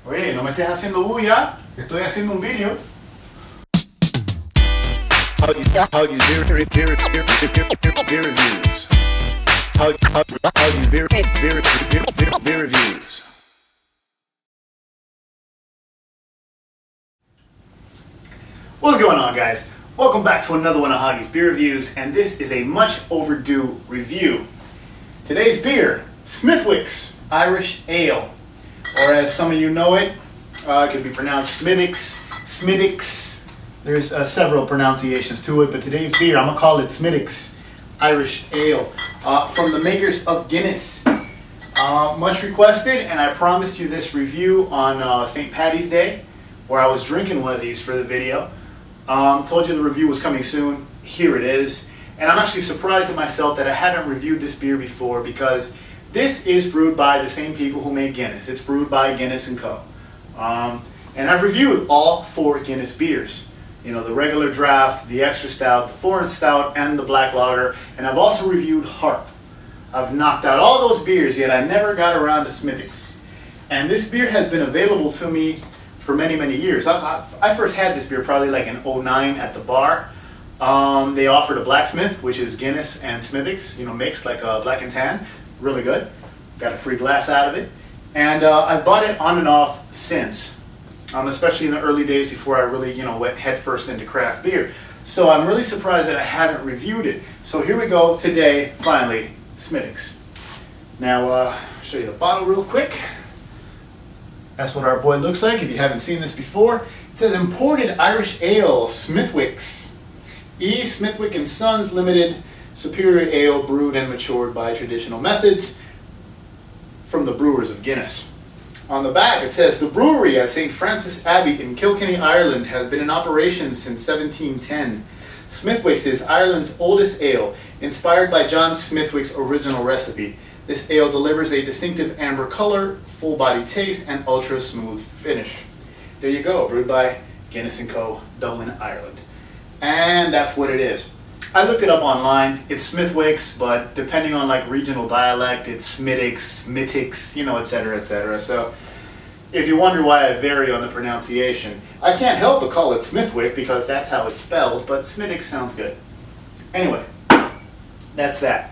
Oye, no me estés haciendo bulla, que estoy haciendo un video. Hoggie's beer reviews. Hoggie's beer reviews. What's going on, guys? Welcome back to another one of Hoggie's beer reviews, and this is a much overdue review. Today's beer, Smithwick's Irish Ale, or as some of you know it, it could be pronounced Smithwick's. There's several pronunciations to it, but today's beer, I'm gonna call it Smithwick's Irish Ale, from the makers of Guinness. Much requested, and I promised you this review on St. Paddy's Day, where I was drinking one of these for the video. Told you the review was coming soon. Here it is. And I'm actually surprised at myself that I haven't reviewed this beer before, because this is brewed by the same people who make Guinness. It's brewed by Guinness & Co. And I've reviewed all 4 Guinness beers. You know, the regular draft, the extra stout, the foreign stout, and the black lager. And I've also reviewed Harp. I've knocked out all those beers, yet I never got around to Smithwick's. And this beer has been available to me for many, many years. I first had this beer probably like in '09 at the bar. They offered a blacksmith, which is Guinness and Smithwick's, you know, mixed like a black and tan. Really good. Got a free glass out of it. And I've bought it on and off since, especially in the early days before I really, you know, went headfirst into craft beer. So I'm really surprised that I haven't reviewed it. So here we go today, finally, Smithwick's. Now, I'll show you the bottle real quick. That's what our boy looks like if you haven't seen this before. It says Imported Irish Ale, Smithwick's. E. Smithwick & Sons Limited, superior ale brewed and matured by traditional methods from the brewers of Guinness. On the back it says, the brewery at St. Francis Abbey in Kilkenny, Ireland has been in operation since 1710. Smithwick's is Ireland's oldest ale, inspired by John Smithwick's original recipe. This ale delivers a distinctive amber color, full body taste, and ultra smooth finish. There you go, brewed by Guinness & Co., Dublin, Ireland. And that's what it is. I looked it up online. It's Smithwick's, but depending on like regional dialect, it's Smithwick's, you know, etc., etc. So if you wonder why I vary on the pronunciation, I can't help but call it Smithwick because that's how it's spelled, but Smithwick sounds good. Anyway, that's that.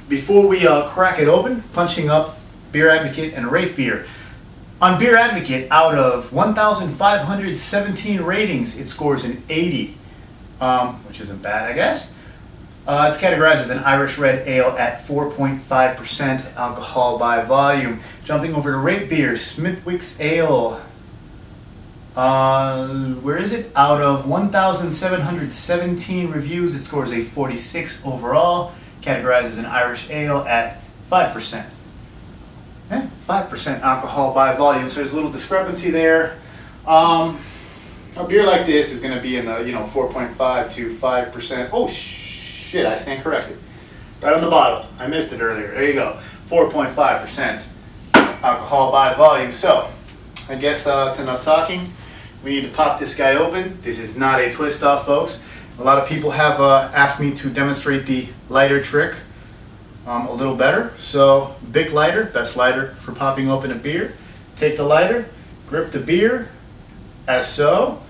Before we crack it open, punching up Beer Advocate and Rate Beer. On Beer Advocate, out of 1,517 ratings, it scores an 80, which isn't bad, I guess. It's categorized as an Irish Red Ale at 4.5% alcohol by volume. Jumping over to Rate Beer, Smithwick's Ale. Where is it? Out of 1,717 reviews, it scores a 46 overall. Categorized as an Irish Ale at 5%. 5% alcohol by volume, so there's a little discrepancy there. A beer like this is going to be in the 4.5 to 5%. Oh shit! I stand corrected. Right on the bottle. I missed it earlier. There you go. 4.5% alcohol by volume. So I guess that's enough talking. We need to pop this guy open. This is not a twist off, folks. A lot of people have asked me to demonstrate the lighter trick a little better. So, big lighter, best lighter for popping open a beer. Take the lighter, grip the beer, as so.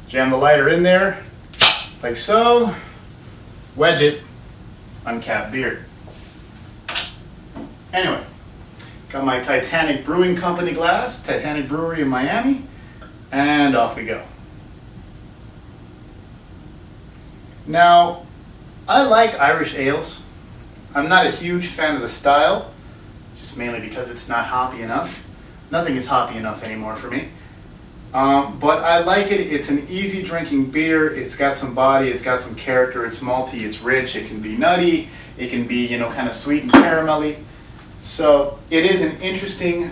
Jam the lighter in there, like so. Wedge it, uncap beer. Anyway, got my Titanic Brewing Company glass, Titanic Brewery in Miami, and off we go. Now, I like Irish ales. I'm not a huge fan of the style, just mainly because it's not hoppy enough. Nothing is hoppy enough anymore for me. But I like it. It's an easy drinking beer. It's got some body, it's got some character, it's malty, it's rich, it can be nutty, it can be, you know, kind of sweet and caramelly. So it is an interesting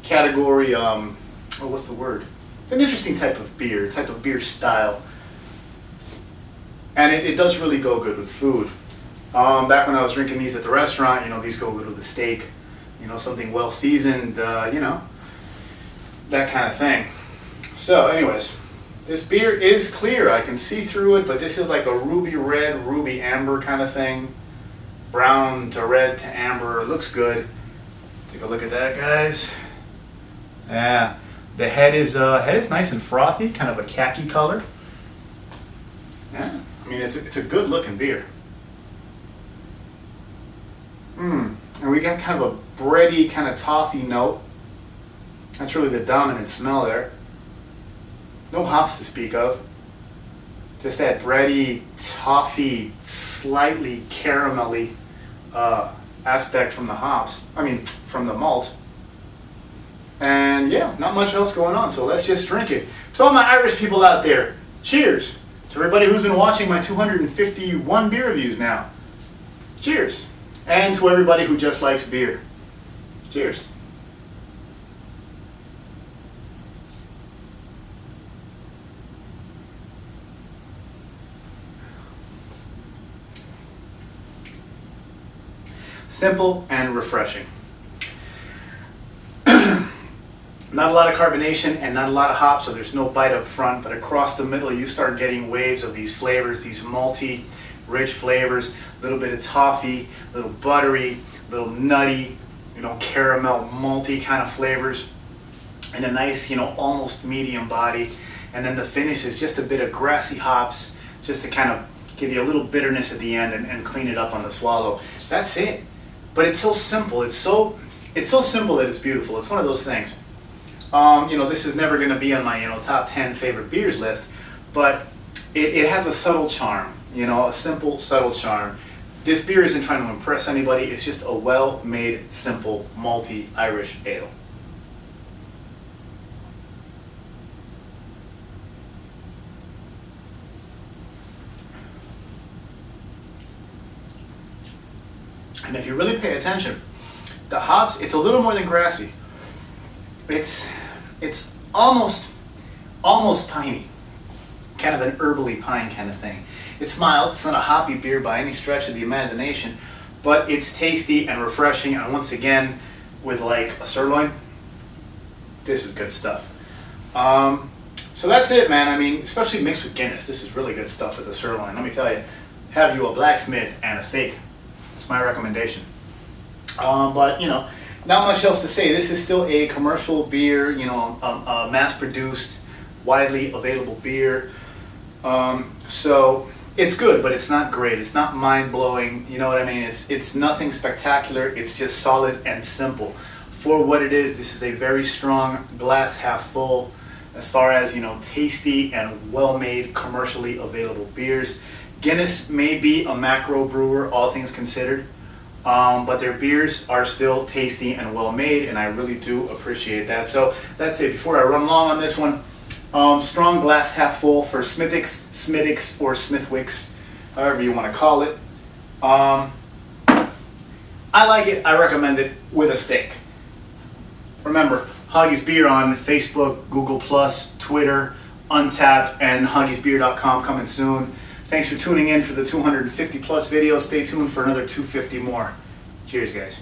category, what's the word? It's an interesting type of beer style. And it does really go good with food. Back when I was drinking these at the restaurant, you know, these go good with a steak, you know, something well seasoned, you know, that kind of thing. So anyways, this beer is clear. I can see through it, but this is like a ruby red, ruby amber kind of thing. Brown to red to amber. It looks good. Take a look at that, guys. Yeah, the head is nice and frothy, kind of a khaki color. Yeah, I mean it's a good looking beer. And we got kind of a bready, kind of toffee note. That's really the dominant smell there. No hops to speak of. Just that bready, toffee, slightly caramelly aspect from the hops. I mean, from the malt. And yeah, not much else going on, so let's just drink it. To all my Irish people out there, cheers. To everybody who's been watching my 251 beer reviews now, cheers. And to everybody who just likes beer, cheers. Simple and refreshing. Not a lot of carbonation and not a lot of hops, so there's no bite up front, but across the middle you start getting waves of these flavors, these malty, rich flavors, a little bit of toffee, a little buttery, a little nutty, caramel, malty kind of flavors, and a nice, almost medium body. And then the finish is just a bit of grassy hops, just to kind of give you a little bitterness at the end and clean it up on the swallow. That's it. But it's so simple. It's so simple that it's beautiful. It's one of those things. This is never going to be on my top 10 favorite beers list, but it has a subtle charm. A simple, subtle charm. This beer isn't trying to impress anybody. It's just a well-made, simple, malty Irish ale. And if you really pay attention, the hops, it's a little more than grassy. It's almost piney, kind of an herbally pine kind of thing. It's mild. It's not a hoppy beer by any stretch of the imagination, but it's tasty and refreshing. And once again, with like a sirloin, this is good stuff. So that's it, man. I mean, especially mixed with Guinness, this is really good stuff with the sirloin. Let me tell you, have you a blacksmith and a steak. It's my recommendation. But not much else to say. This is still a commercial beer, a mass-produced, widely available beer. So it's good, but it's not great. It's not mind-blowing. You know what I mean? It's nothing spectacular. It's just solid and simple. For what it is, this is a very strong glass half full as far as, tasty and well-made, commercially available beers. Guinness may be a macro brewer, all things considered. But their beers are still tasty and well made, and I really do appreciate that. So that's it. Before I run long on this one, strong glass half full for Smithwick's, or Smithwick's, however you want to call it. I like it. I recommend it with a steak. Remember, Hoggie's Beer on Facebook, Google+, Twitter, Untapped, and hoggiesbeer.com coming soon. Thanks for tuning in for the 250 plus videos. Stay tuned for another 250 more. Cheers, guys.